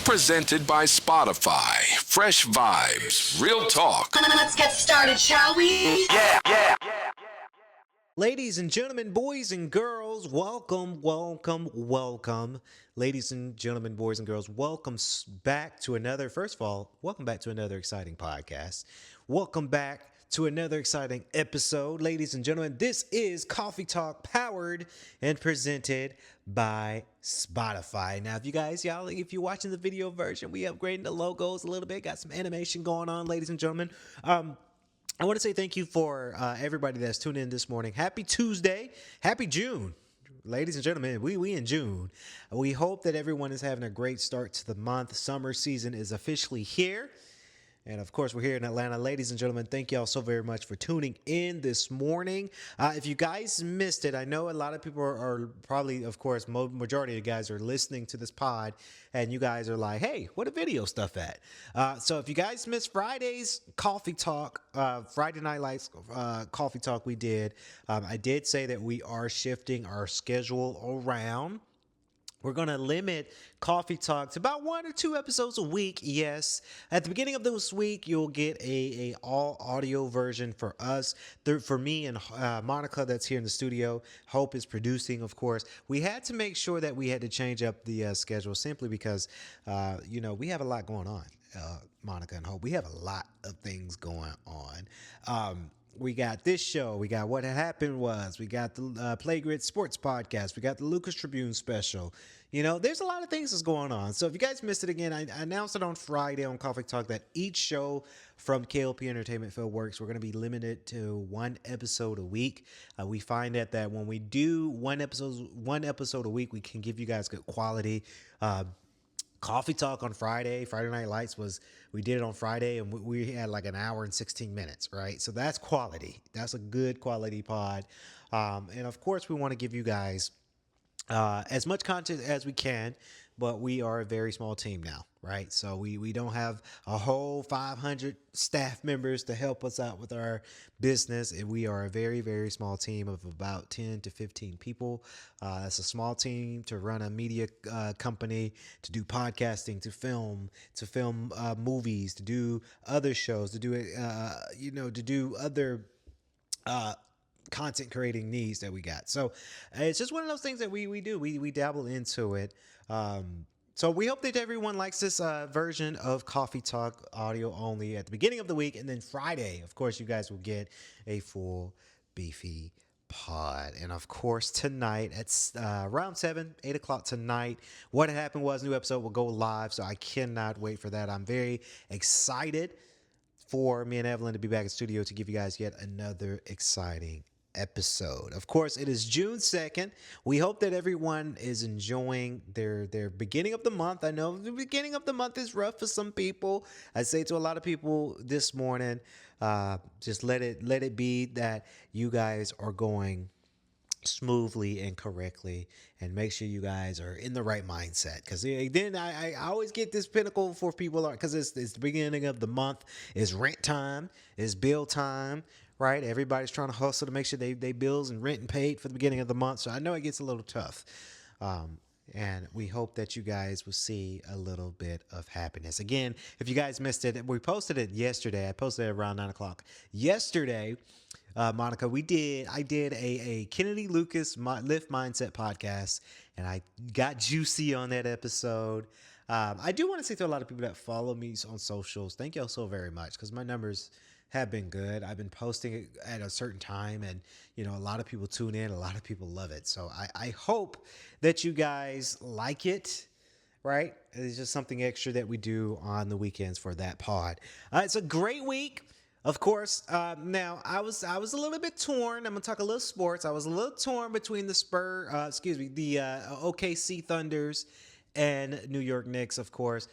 Presented by Spotify. Fresh vibes, real talk. Let's get started, shall we? Ladies and gentlemen, boys and girls, welcome. Ladies and gentlemen, boys and girls, welcome back to another, first of all, welcome back to another exciting podcast. Welcome back to another exciting episode. Ladies and gentlemen, this is Coffee Talk, powered and presented by Spotify. Now, if you're watching the video version, we upgraded the logos a little bit, got some animation going on, ladies and gentlemen. I want to say thank you for everybody that's tuned in this morning. Happy Tuesday. Happy June. Ladies and gentlemen, we in June. We hope that everyone is having a great start to the month. Summer season is officially here. And of course, we're here in Atlanta. Ladies and gentlemen, thank you all so very much for tuning in this morning. If you guys missed it, I know a lot of people are probably, of course, majority of you guys are listening to this pod, and you guys are like, hey, where the video stuff at? So if you guys missed Friday's Coffee Talk, Friday Night Lights Coffee Talk we did, I did say that we are shifting our schedule around. We're going to limit Coffee Talk to about 1 or 2 episodes a week. Yes. At the beginning of this week, you'll get a all audio version for us. For me and Monica that's here in the studio. Hope is producing, of course. We had to make sure that we had to change up the schedule simply because, we have a lot going on, Monica and Hope. We have a lot of things going on. We got this show. We got What Happened Was. We got the Playgrid Sports Podcast. We got the Lucas Tribune special. There's a lot of things that's going on. So if you guys missed it again, I announced it on Friday on Coffee Talk that each show from K.L.P. Entertainment Field Works, we're going to be limited to 1 episode a week. We find that when we do one episode a week, we can give you guys good quality. Coffee Talk on Friday Night Lights we did it on Friday, and we had like an hour and 16 minutes, right? So that's quality. That's a good quality pod. And of course, we want to give you guys as much content as we can, but we are a very small team now, right? So we don't have a whole 500 staff members to help us out with our business. And we are a very, very small team of about 10 to 15 people. That's a small team to run a media company, to do podcasting, to film movies, to do other shows, to do other content creating needs that we got. So it's just one of those things that we do. We dabble into it. So we hope that everyone likes this version of Coffee Talk audio only at the beginning of the week. And then Friday, of course, you guys will get a full beefy pod. And of course, tonight at around 8 o'clock tonight, What Happened Was new episode will go live. So I cannot wait for that. I'm very excited for me and Evelyn to be back in studio to give you guys yet another exciting episode. Of course, it is June 2nd. We hope that everyone is enjoying their beginning of the month. I know the beginning of the month is rough for some people. I say to a lot of people this morning, just let it be that you guys are going smoothly and correctly, and make sure you guys are in the right mindset, because then I always get this pinnacle for people because it's the beginning of the month. It's rent time, it's bill time, right? Everybody's trying to hustle to make sure they bills and rent and paid for the beginning of the month. So I know it gets a little tough, and we hope that you guys will see a little bit of happiness. Again, if you guys missed it, we posted it yesterday. I posted it around 9 o'clock yesterday. Monica, I did a Kennedy Lucas Lift Mindset podcast, and I got juicy on that episode. I do want to say to a lot of people that follow me on socials, thank y'all so very much, because my numbers have been good. I've been posting it at a certain time, and a lot of people tune in, a lot of people love it. So I hope that you guys like it. Right? It's just something extra that we do on the weekends for that pod. It's a great week. Of course, now I was a little bit torn. I'm gonna talk a little sports. I was a little torn between the OKC Thunders and New York Knicks, of course.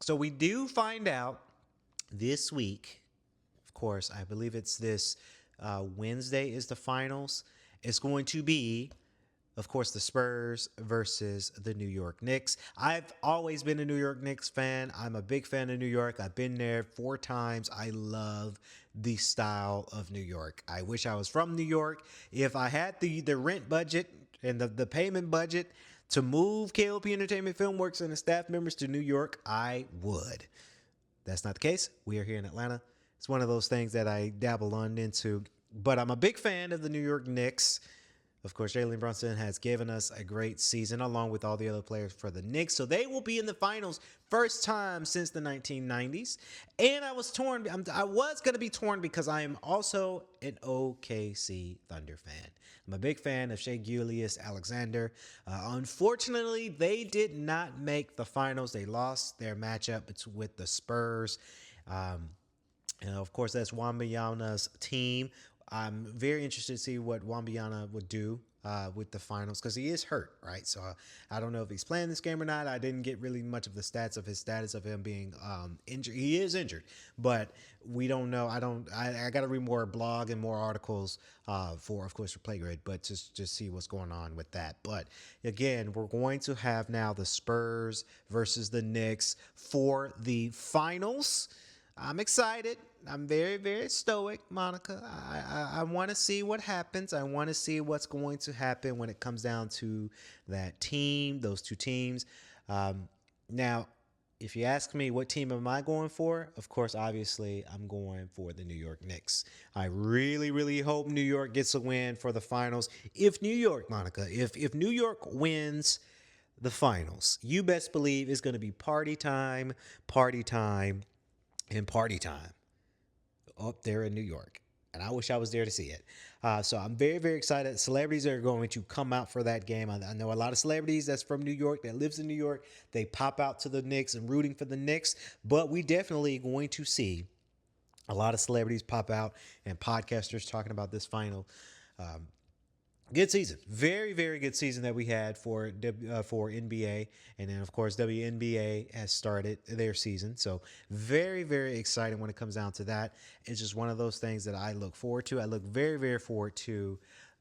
So we do find out this week. Of course, I believe it's this Wednesday is the finals. It's going to be, of course, the Spurs versus the New York Knicks. I've always been a New York Knicks fan. I'm a big fan of New York. I've been there 4 times. I love the style of New York. I wish I was from New York. If I had the rent budget and the payment budget to move K.L.P Entertainment Filmworks and the staff members to New York, I would. That's not the case. We are here in Atlanta. It's one of those things that I dabble on into. But I'm a big fan of the New York Knicks. Of course, Jalen Brunson has given us a great season along with all the other players for the Knicks. So they will be in the finals first time since the 1990s. And I was torn. I was going to be torn because I am also an OKC Thunder fan. I'm a big fan of Shai Gilgeous-Alexander. Unfortunately, they did not make the finals. They lost their matchup with the Spurs. And of course, that's Wembanyama's team. I'm very interested to see what Wembanyama would do with the finals because he is hurt, right? So I don't know if he's playing this game or not. I didn't get really much of the stats of his status of him being injured. He is injured, but we don't know. I got to read more blog and more articles for PlayGrid, but just see what's going on with that. But again, we're going to have now the Spurs versus the Knicks for the finals. I'm excited. I'm very, very stoic, Monica. I want to see what happens. I want to see what's going to happen when it comes down to that team, those two teams. Now, if you ask me what team am I going for, of course, obviously, I'm going for the New York Knicks. I really, really hope New York gets a win for the finals. If New York, Monica, if New York wins the finals, you best believe it's going to be party time, and party time up there in New York. And I wish I was there to see it. So I'm very, very excited. Celebrities are going to come out for that game. I know a lot of celebrities that's from New York, that lives in New York. They pop out to the Knicks and rooting for the Knicks. But we definitely going to see a lot of celebrities pop out and podcasters talking about this final. Good season. Very, very good season that we had for NBA. And then, of course, WNBA has started their season. So very, very exciting when it comes down to that. It's just one of those things that I look forward to. I look very, very forward to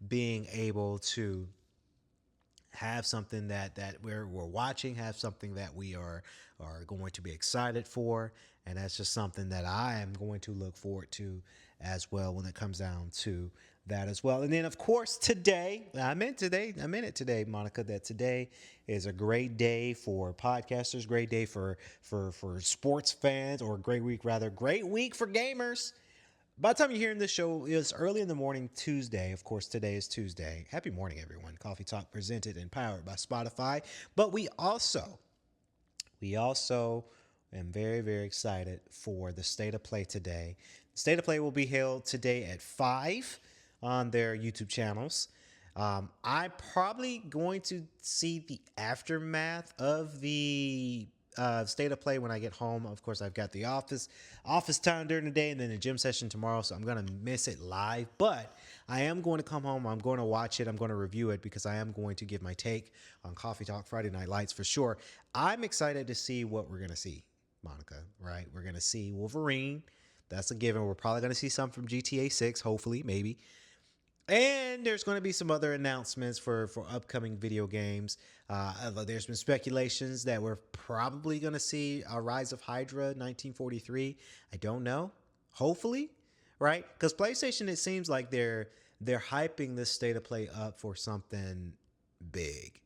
being able to have something that we're watching, have something that we are going to be excited for. And that's just something that I am going to look forward to as well when it comes down to that as well. And then, of course, today, Monica, that today is a great day for podcasters, great day for sports fans, or great week for gamers. By the time you're hearing this show, it's early in the morning, Tuesday. Of course, today is Tuesday. Happy morning, everyone. Coffee Talk presented and powered by Spotify. But we also am very, very excited for the State of Play today. The State of Play will be held today at 5 on their YouTube channels. I'm probably going to see the aftermath of the State of Play when I get home. Of course, I've got the office time during the day and then the gym session tomorrow, so I'm going to miss it live. But I am going to come home. I'm going to watch it. I'm going to review it because I am going to give my take on Coffee Talk Friday Night Lights for sure. I'm excited to see what we're going to see, Monica, right? We're going to see Wolverine. That's a given. We're probably going to see some from GTA 6, hopefully, maybe. And there's going to be some other announcements for upcoming video games. There's been speculations that we're probably going to see a Rise of Hydra 1943. I don't know. Hopefully, right? Because PlayStation, it seems like they're hyping this State of Play up for something big.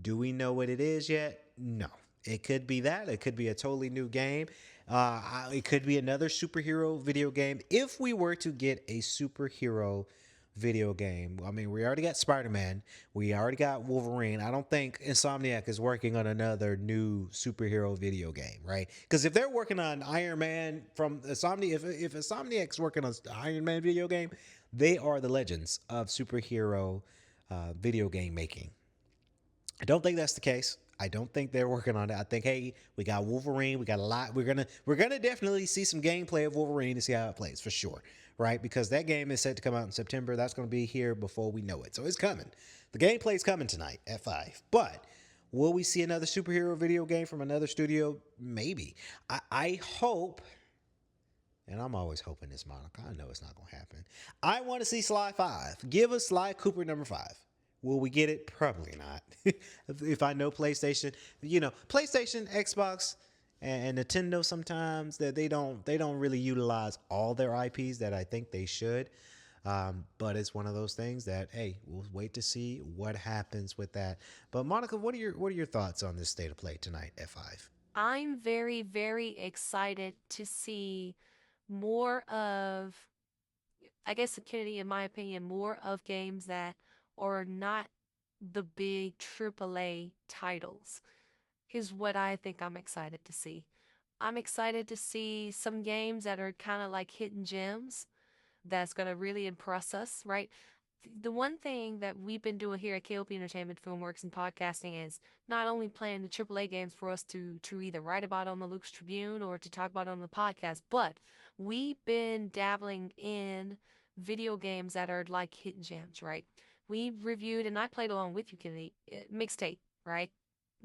Do we know what it is yet? No. It could be that. It could be a totally new game. It could be another superhero video game. If we were to get a superhero video game, I mean, we already got Spider-Man. We already got Wolverine. I don't think Insomniac is working on another new superhero video game, right? Because if they're working on Iron Man from Insomniac, if Insomniac's working on Iron Man video game, they are the legends of superhero video game making. I don't think that's the case. I don't think they're working on it. I think, hey, we got Wolverine. We got a lot. We're gonna definitely see some gameplay of Wolverine to see how it plays for sure, right? Because that game is set to come out in September. That's going to be here before we know it. So it's coming. The gameplay's coming tonight at 5. But will we see another superhero video game from another studio? Maybe. I hope, and I'm always hoping this, Monica. I know it's not going to happen. I want to see Sly 5. Give us Sly Cooper number 5. Will we get it? Probably not. If I know PlayStation, PlayStation, Xbox, and Nintendo, sometimes that they don't really utilize all their IPs that I think they should. But it's one of those things that, hey, we'll wait to see what happens with that. But Monica, what are your thoughts on this state of play tonight at 5? I'm very, very excited to see more of, I guess, Kennedy, in my opinion, more of games that are not the big AAA titles, is what I think I'm excited to see. I'm excited to see some games that are kind of like hidden gems that's going to really impress us, right? The one thing that we've been doing here at K.L.P Entertainment, Filmworks, and podcasting is not only playing the AAA games for us to either write about on the Luke's Tribune or to talk about on the podcast, but we've been dabbling in video games that are like hidden gems, right? We reviewed, and I played along with you, Kennedy, Mixtape, right?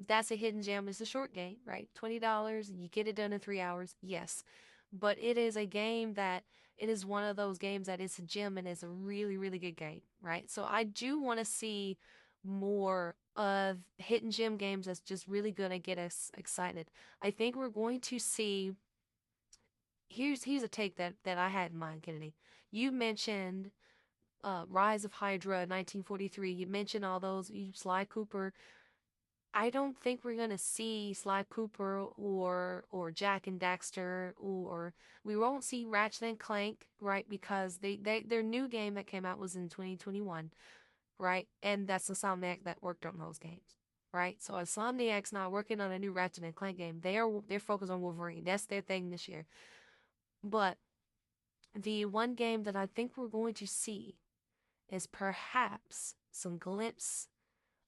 That's a hidden gem. It's a short game, right? $20. You get it done in 3 hours. Yes. But it is a game that it is one of those games that is a gem and is a really, really good game, right? So I do want to see more of hidden gem games that's just really going to get us excited. I think we're going to see. Here's a take that I had in mind, Kennedy. You mentioned Rise of Hydra, 1943. You mentioned all those. Sly Cooper. I don't think we're gonna see Sly Cooper or Jack and Daxter, or we won't see Ratchet and Clank, right? Because their new game that came out was in 2021, right? And that's Insomniac that worked on those games, right? So Insomniac's not working on a new Ratchet and Clank game. They're focused on Wolverine. That's their thing this year. But the one game that I think we're going to see is perhaps some glimpse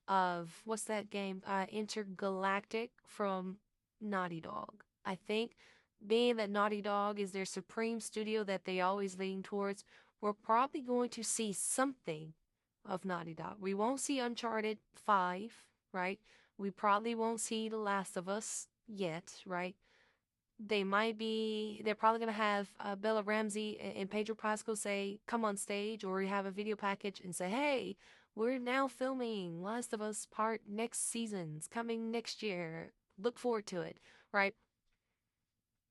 of what's that game? Intergalactic from Naughty Dog. I think being that Naughty Dog is their supreme studio that they always lean towards, we're probably going to see something of Naughty Dog. We won't see Uncharted 5, right? We probably won't see The Last of Us yet, right? They're probably going to have Bella Ramsey and Pedro Pascal say, come on stage, or have a video package and say, hey, we're now filming Last of Us part next season's coming next year. Look forward to it, right?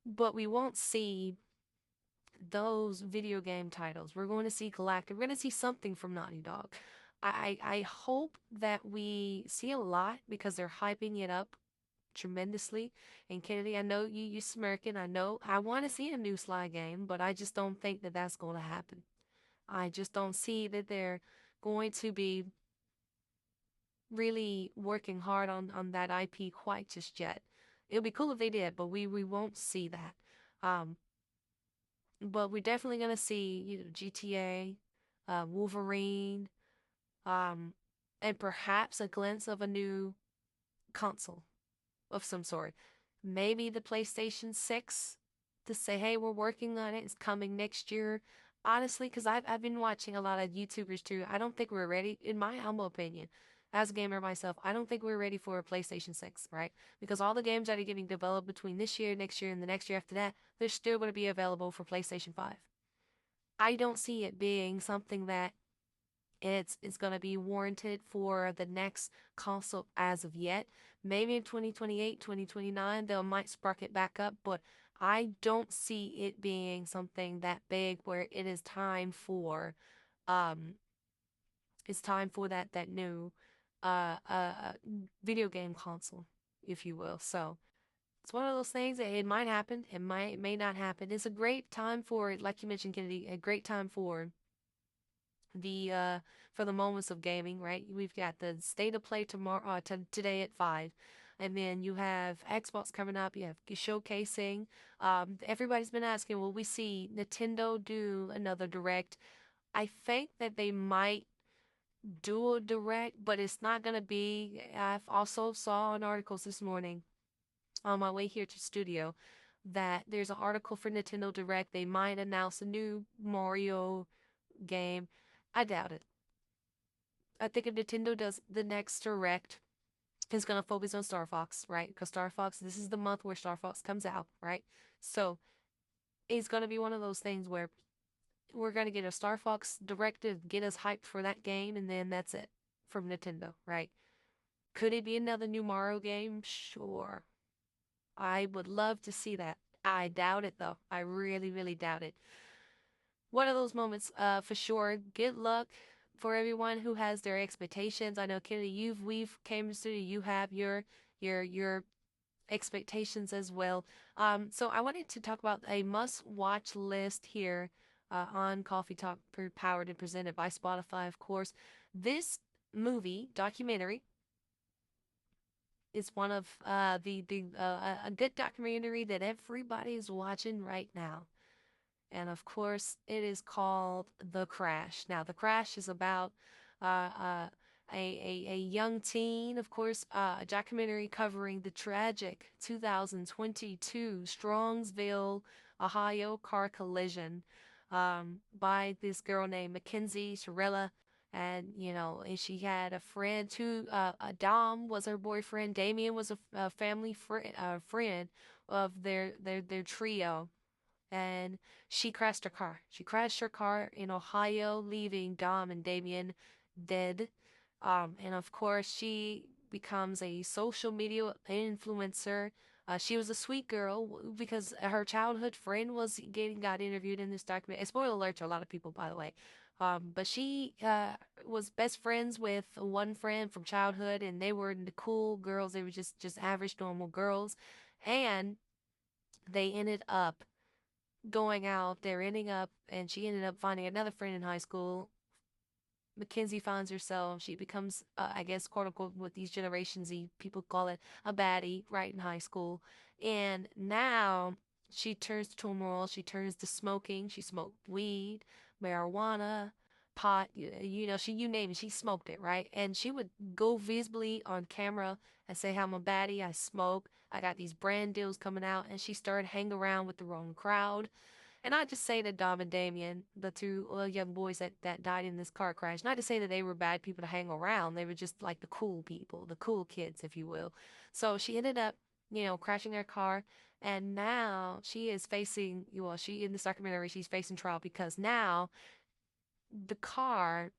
But we won't see those video game titles. We're going to see Galactic. We're going to see something from Naughty Dog. I hope that we see a lot because they're hyping it up tremendously. And Kennedy, I know you smirking. I know I want to see a new Sly game, but I just don't think that that's going to happen. I just don't see that they're going to be really working hard on that IP quite just yet. It'll be cool if they did, but we won't see that. Um, but we're definitely gonna see GTA, Wolverine, um, and perhaps a glimpse of a new console of some sort. Maybe the PlayStation 6 to say, hey, we're working on it. It's coming next year. Honestly, because I've been watching a lot of YouTubers too. I don't think we're ready, in my humble opinion, as a gamer myself, I don't think we're ready for a PlayStation 6, right? Because all the games that are getting developed between this year, next year, and the next year after that, they're still going to be available for PlayStation 5. I don't see it being something that it's going to be warranted for the next console as of yet. Maybe in 2028, 2029, they might spark it back up, but I don't see it being something that big where it is time for um that new video game console, if you will. So it's one of those things that it might happen, it may not happen. It's a great time for, like you mentioned, Kennedy, a great time the for the moments of gaming, right? We've got the state of play tomorrow, today at 5, and then you have Xbox coming up. You have showcasing. Everybody's been asking, will we see Nintendo do another direct? I think that they might do a direct, but it's not gonna be. I've also saw an articles this morning on my way here to studio that there's an article for Nintendo Direct. They might announce a new Mario game. I doubt it. I think if Nintendo does the next Direct, it's going to focus on Star Fox, right? Because Star Fox, this is the month where Star Fox comes out, right? So it's going to be one of those things where we're going to get a Star Fox Direct to get us hyped for that game, and then that's it from Nintendo, right? Could it be another new Mario game? Sure. I would love to see that. I doubt it, though. I really, really doubt it. one of those moments, for sure. Good luck for everyone who has their expectations. I know, Kennedy, we've came to studio. You have your expectations as well. So I wanted to talk about a must-watch list here, on Coffee Talk, powered and presented by Spotify, of course. This movie documentary is one of the a good documentary that everybody is watching right now. And of course, it is called The Crash. Now, The Crash is about uh, uh, a young teen, of course, a documentary covering the tragic 2022 Strongsville, Ohio car collision, by this girl named Mackenzie Sorella. And she had a friend too. Dom was her boyfriend. Damien was a family friend of their trio, and she crashed her car. She crashed her car in Ohio, leaving Dom and Damien dead. And of course, she becomes a social media influencer. She was a sweet girl because her childhood friend got interviewed in this documentary. Spoiler alert to a lot of people, by the way. But she was best friends with one friend from childhood, and they were the cool girls. They were just average, normal girls, and they ended up going out. They're ending up, and she ended up finding another friend in high school. Mackenzie finds herself, she becomes, I guess, quote unquote, what these Generation Z people call it, a baddie right in high school. And now she turns to turmoil. She turns to smoking. She smoked weed, marijuana, pot. You name it, she smoked it, right? And she would go visibly on camera and say, "I'm a baddie. I smoke. I got these brand deals coming out." And she started hanging around with the wrong crowd. And not just say that Dom and Damien, the two young boys that died in this car crash, not to say that they were bad people to hang around. They were just like the cool people, the cool kids, if you will. So she ended up, crashing her car. And now she is facing, in this documentary, she's facing trial because now the car,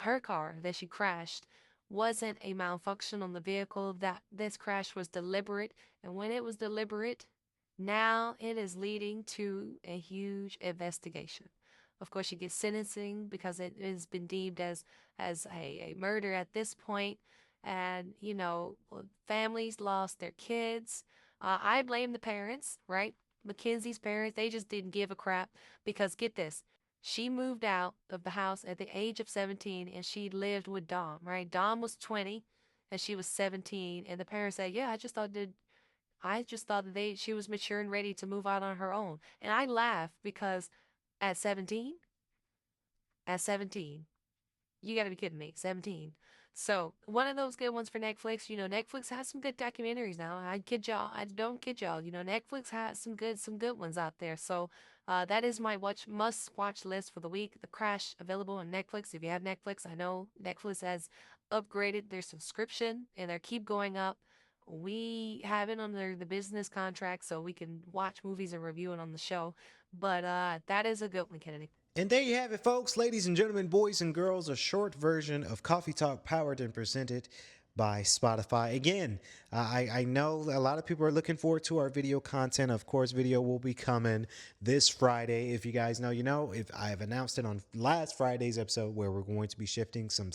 her car that she crashed, wasn't a malfunction on the vehicle. That this crash was deliberate. And when it was deliberate, now it is leading to a huge investigation. Of course, she gets sentencing because it has been deemed as a murder at this point. And, families lost their kids. I blame the parents, right? Mackenzie's parents, they just didn't give a crap because get this. She moved out of the house at the age of 17 and she lived with Dom, right? Dom was 20 and she was 17. And the parents said, "Yeah, I just thought that she was mature and ready to move out on her own." And I laugh because at 17, at 17, you got to be kidding me. 17. So, one of those good ones for Netflix. Netflix has some good documentaries now. I kid y'all. I don't kid y'all. Netflix has some good ones out there. So, that is my must watch list for the week. The Crash, available on Netflix. If you have Netflix, I know Netflix has upgraded their subscription and they keep going up. We have it under the business contract, so we can watch movies and review it on the show. But that is a good one, Kennedy. And there you have it, folks, ladies and gentlemen, boys and girls, a short version of Coffee Talk, powered and presented by Spotify. Again, I know a lot of people are looking forward to our video content. Of course, video will be coming this Friday. If you guys know, if I have announced it on last Friday's episode, where we're going to be shifting some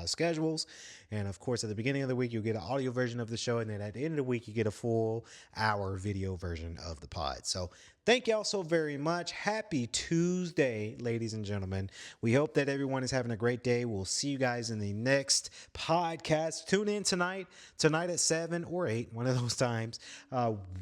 schedules. And of course, at the beginning of the week, you'll get an audio version of the show. And then at the end of the week, you get a full hour video version of the pod. So thank y'all so very much. Happy Tuesday, ladies and gentlemen. We hope that everyone is having a great day. We'll see you guys in the next podcast. Tune in tonight at 7 or 8, one of those times.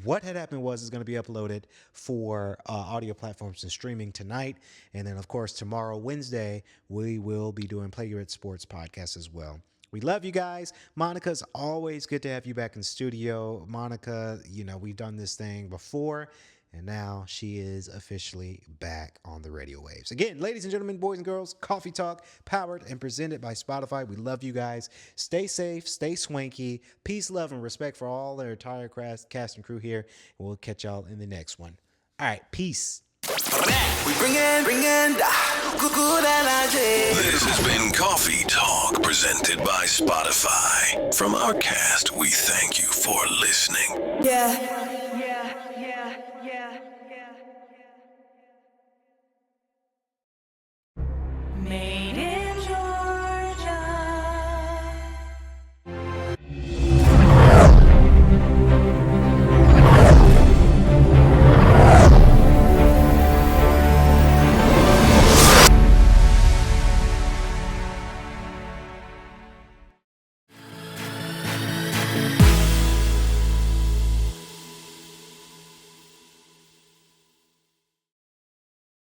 What had happened was is going to be uploaded for audio platforms and streaming tonight. And then, of course, tomorrow, Wednesday, we will be doing Play Your Sports podcast as well. We love you guys. Monica's always good to have you back in studio. Monica, we've done this thing before, and now she is officially back on the radio waves. Again, ladies and gentlemen, boys and girls, Coffee Talk, powered and presented by Spotify. We love you guys. Stay safe, stay swanky. Peace, love, and respect for all their entire cast and crew here. And we'll catch y'all in the next one. All right, peace. We bring in good energy. This has been Coffee Talk, presented by Spotify. From our cast, we thank you for listening. Yeah.